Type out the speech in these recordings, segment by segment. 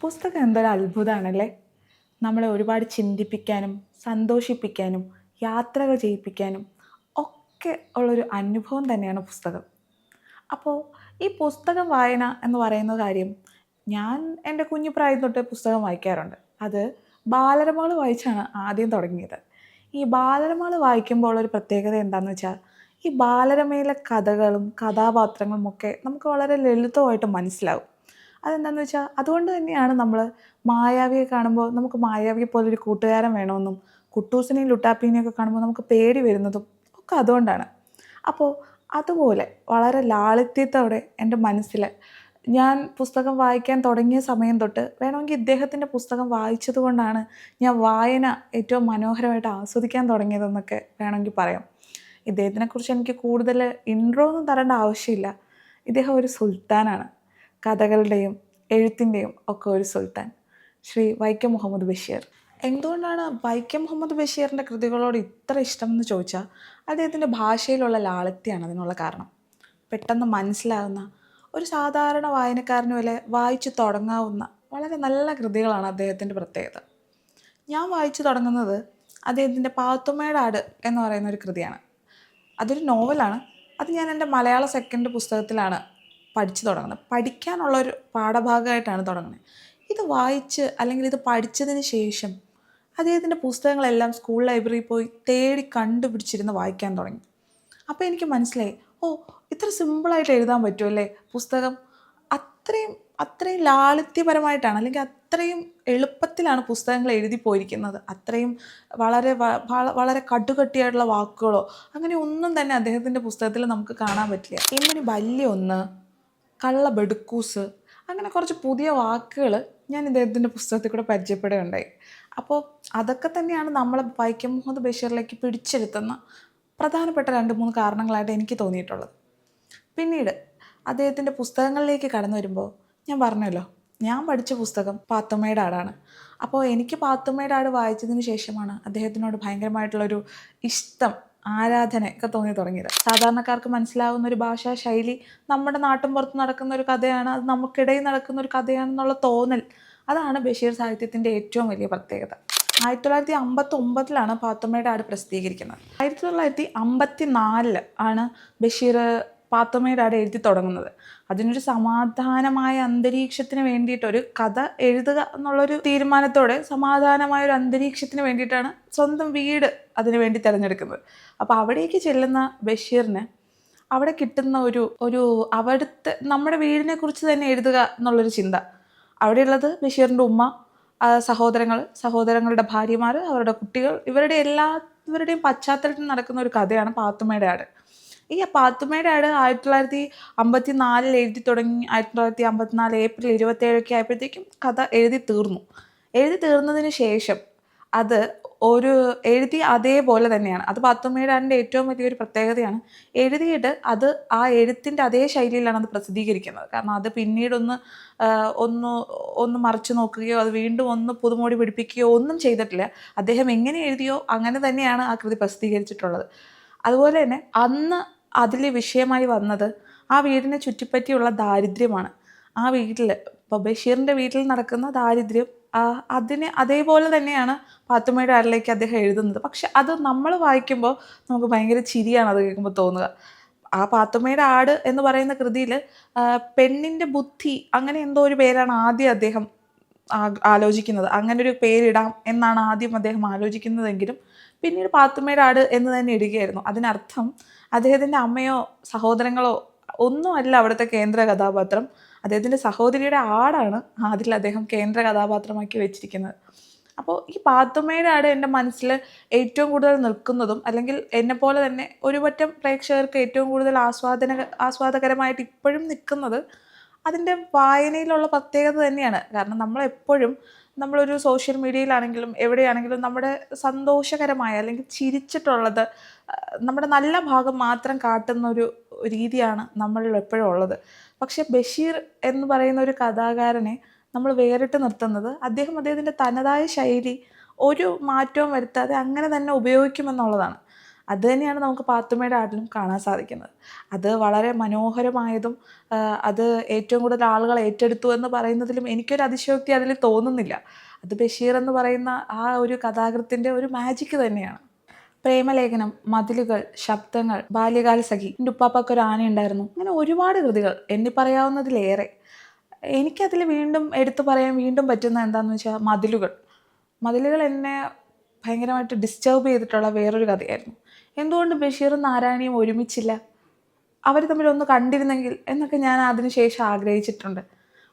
പുസ്തകം എന്തൊരു അത്ഭുതമാണല്ലേ. നമ്മളെ ഒരുപാട് ചിന്തിപ്പിക്കാനും സന്തോഷിപ്പിക്കാനും യാത്രകൾ ചെയ്യിപ്പിക്കാനും ഒക്കെ ഉള്ളൊരു അനുഭവം തന്നെയാണ് പുസ്തകം. അപ്പോൾ ഈ പുസ്തകം വായന എന്ന് പറയുന്ന കാര്യം ഞാൻ എൻ്റെ കുഞ്ഞു പ്രായം തൊട്ട് പുസ്തകം വായിക്കാറുണ്ട്. അത് ബാലരമകൾ വായിച്ചാണ് ആദ്യം തുടങ്ങിയത്. ഈ ബാലരമകൾ വായിക്കുമ്പോൾ ഒരു പ്രത്യേകത എന്താണെന്ന് വെച്ചാൽ ഈ ബാലരമയിലെ കഥകളും കഥാപാത്രങ്ങളും ഒക്കെ നമുക്ക് വളരെ ലളിതമായിട്ട് മനസ്സിലാവും. അതെന്താണെന്ന് വെച്ചാൽ അതുകൊണ്ട് തന്നെയാണ് നമ്മൾ മായാവിയെ കാണുമ്പോൾ നമുക്ക് മായാവിയെ പോലൊരു കൂട്ടുകാരൻ വേണമെന്നും കുട്ടൂസിനെയും ലുട്ടാപ്പീനെയൊക്കെ കാണുമ്പോൾ നമുക്ക് പേടി വരുന്നതും ഒക്കെ അതുകൊണ്ടാണ്. അപ്പോൾ അതുപോലെ വളരെ ലാളിത്യത്തോടെ എൻ്റെ മനസ്സിൽ ഞാൻ പുസ്തകം വായിക്കാൻ തുടങ്ങിയ സമയം തൊട്ട് വേണമെങ്കിൽ ഇദ്ദേഹത്തിൻ്റെ പുസ്തകം വായിച്ചത് കൊണ്ടാണ് ഞാൻ വായന ഏറ്റവും മനോഹരമായിട്ട് ആസ്വദിക്കാൻ തുടങ്ങിയതെന്നൊക്കെ വേണമെങ്കിൽ പറയാം. ഇദ്ദേഹത്തിനെക്കുറിച്ച് എനിക്ക് കൂടുതൽ ഇൻട്രോ ഒന്നും തരേണ്ട ആവശ്യമില്ല. ഇദ്ദേഹം ഒരു സുൽത്താനാണ്. കഥകളുടെയും എഴുത്തിൻ്റെയും ഒക്കെ ഒരു സുൽത്താൻ, ശ്രീ വൈക്കം മുഹമ്മദ് ബഷീർ. എന്തുകൊണ്ടാണ് വൈക്കം മുഹമ്മദ് ബഷീറിൻ്റെ കൃതികളോട് ഇത്ര ഇഷ്ടം എന്ന് ചോദിച്ചാൽ അദ്ദേഹത്തിൻ്റെ ഭാഷയിലുള്ള ലാളിത്യമാണ് അതിനുള്ള കാരണം. പെട്ടെന്ന് മനസ്സിലാകുന്ന ഒരു സാധാരണ വായനക്കാരന് വരെ വായിച്ചു തുടങ്ങാവുന്ന വളരെ നല്ല കൃതികളാണ് അദ്ദേഹത്തിൻ്റെ പ്രത്യേകത. ഞാൻ വായിച്ചു തുടങ്ങുന്നത് അദ്ദേഹത്തിൻ്റെ പാത്തുമ്മയുടെ ആട് എന്ന് പറയുന്ന ഒരു കൃതിയാണ്. അതൊരു നോവലാണ്. അത് ഞാൻ എൻ്റെ മലയാള സെക്കൻഡ് പുസ്തകത്തിലാണ് പഠിച്ചു തുടങ്ങുന്നത്. പഠിക്കാനുള്ളൊരു പാഠഭാഗമായിട്ടാണ് തുടങ്ങുന്നത്. ഇത് വായിച്ച് അല്ലെങ്കിൽ ഇത് പഠിച്ചതിന് ശേഷം അദ്ദേഹത്തിൻ്റെ പുസ്തകങ്ങളെല്ലാം സ്കൂൾ ലൈബ്രറിയിൽ പോയി തേടി കണ്ടുപിടിച്ചിരുന്ന് വായിക്കാൻ തുടങ്ങി. അപ്പോൾ എനിക്ക് മനസ്സിലായി, ഓ, ഇത്ര സിമ്പിളായിട്ട് എഴുതാൻ പറ്റുമല്ലേ പുസ്തകം. അത്രയും അത്രയും ലാളിത്യപരമായിട്ടാണ്, അല്ലെങ്കിൽ അത്രയും എളുപ്പത്തിലാണ് പുസ്തകങ്ങൾ എഴുതി പോയിരിക്കുന്നത്. അത്രയും വളരെ വളരെ കടുകട്ടിയായിട്ടുള്ള വാക്കുകളോ അങ്ങനെ ഒന്നും തന്നെ അദ്ദേഹത്തിൻ്റെ പുസ്തകത്തിൽ നമുക്ക് കാണാൻ പറ്റില്ല. ഇമ്മിണി ബല്യൊന്ന്, കള്ള ബെടുക്കൂസ്, അങ്ങനെ കുറച്ച് പുതിയ വാക്കുകൾ ഞാൻ ഇദ്ദേഹത്തിൻ്റെ പുസ്തകത്തിൽ കൂടെ പരിചയപ്പെടുകയുണ്ടായി. അപ്പോൾ അതൊക്കെ തന്നെയാണ് നമ്മളെ വൈക്കം മുഹമ്മദ് ബഷീറിലേക്ക് പിടിച്ചെടുത്തുന്ന പ്രധാനപ്പെട്ട 2-3 കാരണങ്ങളായിട്ട് എനിക്ക് തോന്നിയിട്ടുള്ളത്. പിന്നീട് അദ്ദേഹത്തിൻ്റെ പുസ്തകങ്ങളിലേക്ക് കടന്നു വരുമ്പോൾ ഞാൻ പറഞ്ഞല്ലോ, ഞാൻ പഠിച്ച പുസ്തകം പാത്തുമ്മയുടെ ആടാണ്. അപ്പോൾ എനിക്ക് പാത്തുമ്മയുടെ ആട് വായിച്ചതിന് ശേഷമാണ് അദ്ദേഹത്തിനോട് ഭയങ്കരമായിട്ടുള്ളൊരു ഇഷ്ടം, ആരാധന ഒക്കെ തോന്നി തുടങ്ങിയത്. സാധാരണക്കാർക്ക് മനസ്സിലാവുന്ന ഒരു ഭാഷാ ശൈലി, നമ്മുടെ നാട്ടിൻ പുറത്ത് നടക്കുന്ന ഒരു കഥയാണ്, അത് നമുക്കിടയിൽ നടക്കുന്ന ഒരു കഥയാണെന്നുള്ള തോന്നൽ, അതാണ് ബഷീർ സാഹിത്യത്തിൻ്റെ ഏറ്റവും വലിയ പ്രത്യേകത. 1959 പാത്തുമ്മയുടെ ആട് പ്രസിദ്ധീകരിക്കുന്നത്. 1954 ആണ് ബഷീർ പാത്തുമ്മയുടെ ആട് എഴുതി തുടങ്ങുന്നത്. അതിനൊരു സമാധാനമായ അന്തരീക്ഷത്തിന് വേണ്ടിയിട്ട്, ഒരു കഥ എഴുതുക എന്നുള്ളൊരു തീരുമാനത്തോടെ സമാധാനമായ ഒരു അന്തരീക്ഷത്തിന് വേണ്ടിയിട്ടാണ് സ്വന്തം വീട് അതിനു വേണ്ടി തിരഞ്ഞെടുക്കുന്നത്. അപ്പോൾ അവിടേക്ക് ചെല്ലുന്ന ബഷീറിന് അവിടെ കിട്ടുന്ന ഒരു അവിടുത്തെ നമ്മുടെ വീടിനെ കുറിച്ച് തന്നെ എഴുതുക എന്നുള്ളൊരു ചിന്ത. അവിടെയുള്ളത് ബഷീറിൻ്റെ ഉമ്മ, സഹോദരങ്ങളുടെ ഭാര്യമാർ, അവരുടെ കുട്ടികൾ, എല്ലാവരുടെയും പശ്ചാത്തലത്തിൽ നടക്കുന്ന ഒരു കഥയാണ് പാത്തുമ്മയുടെ ആട്. ഈ പാത്തുമ്മയുടെ ആട് 1954 എഴുതി തുടങ്ങി. 1954 ഏപ്രിൽ 27 ആയപ്പോഴത്തേക്കും കഥ എഴുതി തീർന്നതിന് ശേഷം അത് എഴുതി അതേപോലെ തന്നെയാണ്. അത് പാത്തുമ്മയുടെ ആടിൻ്റെ ഏറ്റവും വലിയൊരു പ്രത്യേകതയാണ്. എഴുതിയിട്ട് അത് ആ എഴുത്തിൻ്റെ അതേ ശൈലിയിലാണ് അത് പ്രസിദ്ധീകരിക്കുന്നത്. കാരണം അത് പിന്നീടൊന്ന് ഒന്ന് മറിച്ച് നോക്കുകയോ അത് വീണ്ടും ഒന്ന് പുതുമോടി പിടിപ്പിക്കുകയോ ഒന്നും ചെയ്തിട്ടില്ല. അദ്ദേഹം എങ്ങനെ എഴുതിയോ അങ്ങനെ തന്നെയാണ് ആ കൃതി പ്രസിദ്ധീകരിച്ചിട്ടുള്ളത്. അതുപോലെ തന്നെ അന്ന് അതിൽ വിഷയമായി വന്നത് ആ വീടിനെ ചുറ്റിപ്പറ്റിയുള്ള ദാരിദ്ര്യമാണ്. ആ വീട്ടിൽ, ഇപ്പോൾ ബഷീറിൻ്റെ വീട്ടിൽ നടക്കുന്ന ദാരിദ്ര്യം, അതിനെ അതേപോലെ തന്നെയാണ് പാത്തുമ്മയുടെ ആടിലേക്ക് അദ്ദേഹം എഴുതുന്നത്. പക്ഷെ അത് നമ്മൾ വായിക്കുമ്പോൾ നമുക്ക് ഭയങ്കര ചിരിയാണ് അത് കേൾക്കുമ്പോൾ തോന്നുക. ആ പാത്തുമ്മയുടെ ആട് എന്ന് പറയുന്ന കൃതിയിൽ പെണ്ണിൻ്റെ ബുദ്ധി അങ്ങനെ എന്തോ ഒരു പേരാണ് ആദ്യം അദ്ദേഹം ആലോചിക്കുന്നത്. അങ്ങനെ ഒരു പേരിടാം എന്നാണ് ആദ്യം അദ്ദേഹം ആലോചിക്കുന്നതെങ്കിലും പിന്നീട് പാത്തുമ്മയുടെ ആട് എന്ന് തന്നെ ഇടുകയായിരുന്നു. അതിനർത്ഥം അദ്ദേഹത്തിൻ്റെ അമ്മയോ സഹോദരങ്ങളോ ഒന്നുമല്ല അവിടുത്തെ കേന്ദ്ര കഥാപാത്രം. അദ്ദേഹത്തിൻ്റെ സഹോദരിയുടെ ആടാണ് അതിൽ അദ്ദേഹം കേന്ദ്ര കഥാപാത്രമാക്കി വെച്ചിരിക്കുന്നത്. അപ്പോൾ ഈ പാത്തുമ്മയുടെ ആട് എൻ്റെ മനസ്സിൽ ഏറ്റവും കൂടുതൽ നിൽക്കുന്നതും, അല്ലെങ്കിൽ എന്നെപ്പോലെ തന്നെ ഒരുപറ്റം പ്രേക്ഷകർക്ക് ഏറ്റവും കൂടുതൽ ആസ്വാദകരമായിട്ട് ഇപ്പോഴും നിൽക്കുന്നത് അതിൻ്റെ വായനയിലുള്ള പ്രത്യേകത തന്നെയാണ്. കാരണം നമ്മളൊരു സോഷ്യൽ മീഡിയയിലാണെങ്കിലും എവിടെയാണെങ്കിലും നമ്മുടെ സന്തോഷകരമായ അല്ലെങ്കിൽ ചിരിച്ചിട്ടുള്ളത്, നമ്മുടെ നല്ല ഭാഗം മാത്രം കാട്ടുന്ന ഒരു രീതിയാണ് നമ്മളിൽ എപ്പോഴും ഉള്ളത്. പക്ഷെ ബഷീർ എന്ന് പറയുന്ന ഒരു കഥാകാരനെ നമ്മൾ വേറിട്ട് നിർത്തുന്നത് അദ്ദേഹത്തിൻ്റെ തനതായ ശൈലി ഒരു മാറ്റവും വരുത്താതെ അങ്ങനെ തന്നെ ഉപയോഗിക്കുമെന്നുള്ളതാണ്. അത് തന്നെയാണ് നമുക്ക് പാത്തുമ്മയുടെ ആടിലും കാണാൻ സാധിക്കുന്നത്. അത് വളരെ മനോഹരമായതും അത് ഏറ്റവും കൂടുതൽ ആളുകൾ ഏറ്റെടുത്തു എന്ന് പറയുന്നതിലും എനിക്കൊരു അതിശയോക്തി അതിൽ തോന്നുന്നില്ല. അത് ബഷീർ എന്ന് പറയുന്ന ആ ഒരു കഥാകൃത്തിൻ്റെ ഒരു മാജിക്ക് തന്നെയാണ്. പ്രേമലേഖനം, മതിലുകൾ, ശബ്ദങ്ങൾ, ബാല്യകാലസഖി, എൻ്റെ ഉപ്പാപ്പാക്കൊരു ആനയുണ്ടായിരുന്നു, അങ്ങനെ ഒരുപാട് കൃതികൾ എണ്ണി പറയാവുന്നതിലേറെ. എനിക്കതിൽ വീണ്ടും എടുത്തു പറയാൻ വീണ്ടും പറ്റുന്ന എന്താണെന്ന് വെച്ചാൽ മതിലുകൾ. മതിലുകൾ എന്നെ ഭയങ്കരമായിട്ട് ഡിസ്റ്റർബ് ചെയ്തിട്ടുള്ള വേറൊരു കഥയായിരുന്നു. എന്തുകൊണ്ട് ബഷീറും നാരായണിയും ഒരുമിച്ചില്ല, അവർ തമ്മിലൊന്ന് കണ്ടിരുന്നെങ്കിൽ എന്നൊക്കെ ഞാൻ അതിനുശേഷം ആഗ്രഹിച്ചിട്ടുണ്ട്.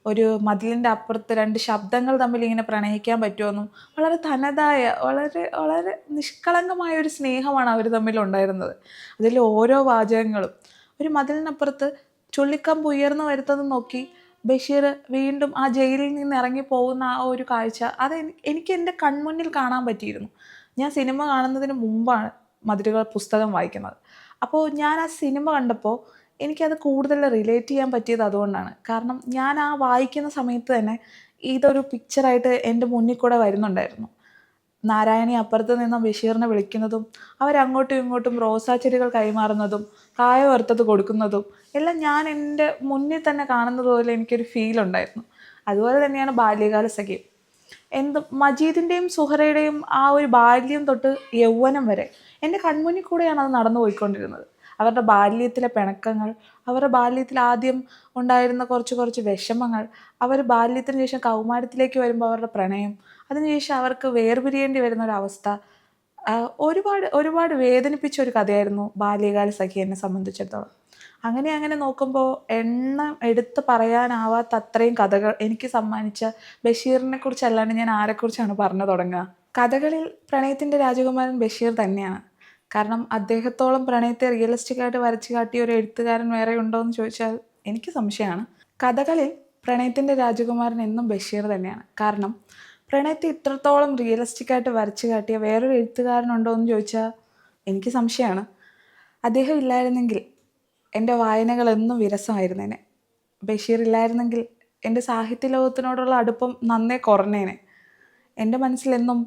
ഒരു മതിലിൻ്റെ അപ്പുറത്ത് രണ്ട് ശബ്ദങ്ങൾ തമ്മിൽ ഇങ്ങനെ പ്രണയിക്കാൻ പറ്റുമെന്നും, വളരെ തനതായ വളരെ വളരെ നിഷ്കളങ്കമായ ഒരു സ്നേഹമാണ് അവർ തമ്മിലുണ്ടായിരുന്നത്. അതിൽ ഓരോ വാചകങ്ങളും ഒരു മതിലിനപ്പുറത്ത് ചുള്ളിക്കമ്പ് ഉയർന്നു വരുന്നത് നോക്കി ബഷീർ വീണ്ടും ആ ജയിലിൽ നിന്ന് ഇറങ്ങി പോകുന്ന ആ ഒരു കാഴ്ച അത് എനിക്ക് എൻ്റെ കൺമുന്നിൽ കാണാൻ പറ്റിയിരുന്നു. ഞാൻ സിനിമ കാണുന്നതിന് മുമ്പാണ് മതിലുകൾ പുസ്തകം വായിക്കുന്നത്. അപ്പോൾ ഞാൻ ആ സിനിമ കണ്ടപ്പോൾ എനിക്കത് കൂടുതൽ റിലേറ്റ് ചെയ്യാൻ പറ്റിയത് അതുകൊണ്ടാണ്. കാരണം ഞാൻ ആ വായിക്കുന്ന സമയത്ത് തന്നെ ഇതൊരു പിക്ചറായിട്ട് എൻ്റെ മുന്നിൽ കൂടെ വരുന്നുണ്ടായിരുന്നു. നാരായണി അപ്പുറത്ത് നിന്ന് ബഷീറിനെ വിളിക്കുന്നതും അവരങ്ങോട്ടും ഇങ്ങോട്ടും റോസാ ചെടികൾ കൈമാറുന്നതും കായ വറുത്തത് കൊടുക്കുന്നതും എല്ലാം ഞാൻ എൻ്റെ മുന്നിൽ തന്നെ കാണുന്നത് പോലെ എനിക്കൊരു ഫീലുണ്ടായിരുന്നു. അതുപോലെ തന്നെയാണ് ബാല്യകാലസഖി. മജീദിൻ്റെയും സുഹറയുടെയും ആ ഒരു ബാല്യം തൊട്ട് യൗവനം വരെ എൻ്റെ കൺമുന്നിൽ കൂടെയാണ് അത് നടന്നു പോയിക്കൊണ്ടിരുന്നത്. അവരുടെ ബാല്യത്തിലെ പിണക്കങ്ങൾ, അവരുടെ ബാല്യത്തിൽ ആദ്യം ഉണ്ടായിരുന്ന കുറച്ച് വിഷമങ്ങൾ, അവർ ബാല്യത്തിന് ശേഷം കൗമാരത്തിലേക്ക് വരുമ്പോൾ അവരുടെ പ്രണയം, അതിനുശേഷം അവർക്ക് വേർപിരിയേണ്ടി വരുന്ന ഒരവസ്ഥ, ഒരുപാട് വേദനിപ്പിച്ച ഒരു കഥയായിരുന്നു ബാല്യകാലസഖി എന്നെ സംബന്ധിച്ചിടത്തോളം. അങ്ങനെ നോക്കുമ്പോൾ എണ്ണം എടുത്ത് പറയാനാവാത്ത അത്രയും കഥകൾ എനിക്ക് സമ്മാനിച്ച ബഷീറിനെ കുറിച്ചല്ലാണ്ട് ഞാൻ ആരെക്കുറിച്ചാണ് പറഞ്ഞു തുടങ്ങുക. കഥകളിൽ പ്രണയത്തിൻ്റെ രാജകുമാരൻ ബഷീർ തന്നെയാണ്. കാരണം അദ്ദേഹത്തോളം പ്രണയത്തെ റിയലിസ്റ്റിക്കായിട്ട് വരച്ചു കാട്ടിയ ഒരു എഴുത്തുകാരൻ വേറെ ഉണ്ടോ എന്ന് ചോദിച്ചാൽ എനിക്ക് സംശയമാണ്. കഥകളിൽ പ്രണയത്തിൻ്റെ രാജകുമാരൻ എന്നും ബഷീർ തന്നെയാണ്. കാരണം പ്രണയത്തെ ഇത്രത്തോളം റിയലിസ്റ്റിക്കായിട്ട് വരച്ചു കാട്ടിയ വേറൊരു എഴുത്തുകാരനുണ്ടോ എന്ന് ചോദിച്ചാൽ എനിക്ക് സംശയമാണ്. അദ്ദേഹം ഇല്ലായിരുന്നെങ്കിൽ എൻ്റെ വായനകൾ എന്നും വിരസമായിരുന്നേനെ. ബഷീർ ഇല്ലായിരുന്നെങ്കിൽ എൻ്റെ സാഹിത്യ ലോകത്തിനോടുള്ള അടുപ്പം നന്നേ കുറഞ്ഞേനെ. എൻ്റെ മനസ്സിലെന്നും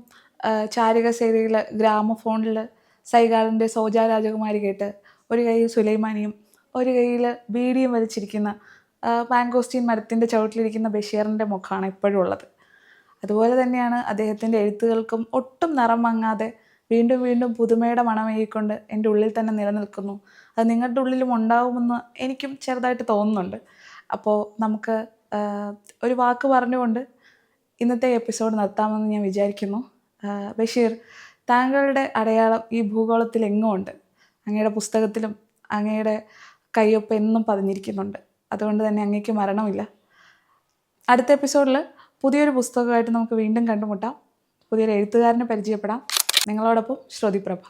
ചാരുകസേരയിൽ ഗ്രാമഫോണിൽ സൈഗാളിൻ്റെ സോജാ രാജകുമാരി കേട്ട് ഒരു കൈയിൽ സുലൈമാനിയും ഒരു കൈയിൽ ബീഡിയും വലിച്ചിരിക്കുന്ന മാംഗോസ്റ്റീൻ മരത്തിൻ്റെ ചുവട്ടിലിരിക്കുന്ന ബഷീറിൻ്റെ മുഖമാണ് എപ്പോഴും ഉള്ളത്. അതുപോലെ തന്നെയാണ് അദ്ദേഹത്തിൻ്റെ എഴുത്തുകൾക്കും ഒട്ടും നിറം മങ്ങാതെ വീണ്ടും പുതുമയുടെ മണമേകിക്കൊണ്ട് എൻ്റെ ഉള്ളിൽ തന്നെ നിലനിൽക്കുന്നു. അത് നിങ്ങളുടെ ഉള്ളിലും ഉണ്ടാവുമെന്ന് എനിക്കും ചെറുതായിട്ട് തോന്നുന്നുണ്ട്. അപ്പോൾ നമുക്ക് ഒരു വാക്ക് പറഞ്ഞുകൊണ്ട് ഇന്നത്തെ എപ്പിസോഡ് നിർത്താമെന്ന് ഞാൻ വിചാരിക്കുന്നു. ബഷീർ, താങ്കളുടെ അടയാളം ഈ ഭൂഗോളത്തിൽ എങ്ങും ഉണ്ട്. അങ്ങയുടെ പുസ്തകത്തിലും അങ്ങയുടെ കയ്യൊപ്പ് എന്നും പതിഞ്ഞിരിക്കുന്നുണ്ട്. അതുകൊണ്ട് തന്നെ അങ്ങേക്ക് മരണമില്ല. അടുത്ത എപ്പിസോഡിൽ പുതിയൊരു പുസ്തകമായിട്ട് നമുക്ക് വീണ്ടും കണ്ടുമുട്ടാം. പുതിയൊരു എഴുത്തുകാരനെ പരിചയപ്പെടാം. നിങ്ങളോടൊപ്പം ശ്രുതിപ്രഭ.